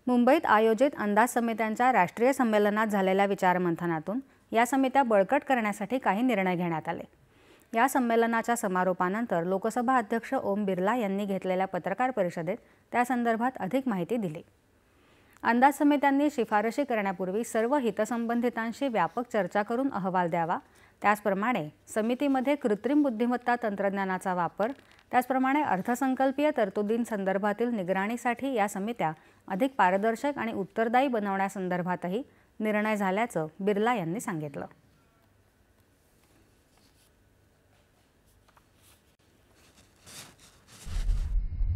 मुंबईत आयोजित अंदाज समित्यांच्या राष्ट्रीय संमेलनात झालेल्या विचारमंथनातून या समित्या बळकट करण्यासाठी काही निर्णय घेण्यात आले। या संमेलनाच्या समारोपानंतर लोकसभा अध्यक्ष ओम बिर्ला यांनी घेतलेल्या पत्रकार परिषदेत त्या संदर्भात अधिक माहिती दिली। अंदाज समित्यांनी शिफारशी करण्यापूर्वी सर्व हितसंबंधितांशी व्यापक चर्चा करून अहवाल द्यावा। त्याचप्रमाणे समितीमध्ये कृत्रिम बुद्धिमत्ता तंत्रज्ञानाचा वापर, त्याचप्रमाणे अर्थसंकल्पीय तरतुदींसंदर्भातील निगराणीसाठी या समित्या अधिक पारदर्शक आणि उत्तरदायी बनवण्यासंदर्भातही निर्णय झाल्याचं बिर्ला यांनी सांगितलं।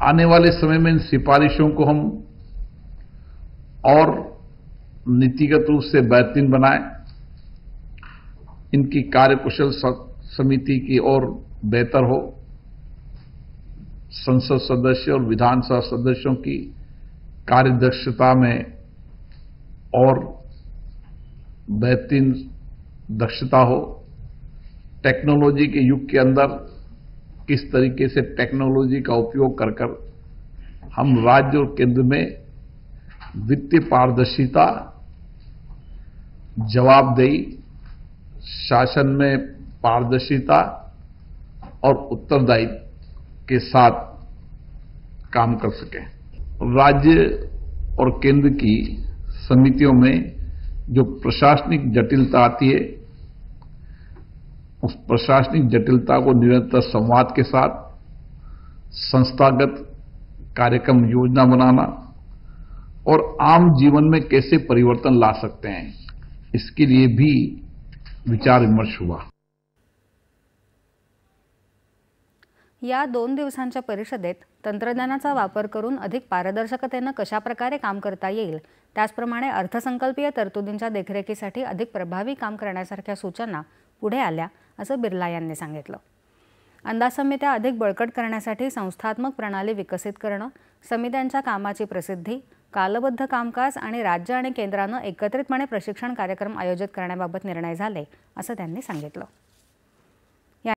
आने वाले समय में इन सिफारिशों को हम और नीतिगत रूप से बेहतरीन बनाएं, इनकी कार्यकुशल समिति की और बेहतर हो, संसद सदस्य और विधानसभा सदस्यों की कार्यदक्षता में और बेहतरीन दक्षता हो, टेक्नोलॉजी के युग के अंदर किस तरीके से टेक्नोलॉजी का उपयोग कर हम राज्य और केंद्र में वित्तीय पारदर्शिता, जवाबदेही, शासन में पारदर्शिता और उत्तरदायित्व के साथ काम कर सकें। राज्य और केंद्र की समितियों में जो प्रशासनिक जटिलता आती है, उस प्रशासनिक जटिलता को निरंतर संवाद के साथ संस्थागत कार्यक्रम योजना बनाना और आम जीवन में कैसे परिवर्तन ला सकते हैं, इसके लिए भी विचार विमर्श हुआ। या 2 दिवसांच्या परिषदेत तंत्रज्ञानाचा वापर करून अधिक पारदर्शकतेने कशा प्रकारे काम करता येईल, त्याचप्रमाणे अर्थसंकल्पीय तरतुदींच्या देखरेखीसाठी अधिक प्रभावी काम करण्यासारख्या सूचना पुढे आल्या, असं बिर्ला यांनी सांगितलं। अंदाज समित्या अधिक बळकट करण्यासाठी संस्थात्मक प्रणाली विकसित करणं, समित्यांच्या कामाची प्रसिद्धी, कालबद्ध कामकाज आणि राज्य आणि केंद्रानं एकत्रितपणे प्रशिक्षण कार्यक्रम आयोजित करण्याबाबत निर्णय झाले, असं त्यांनी सांगितलं।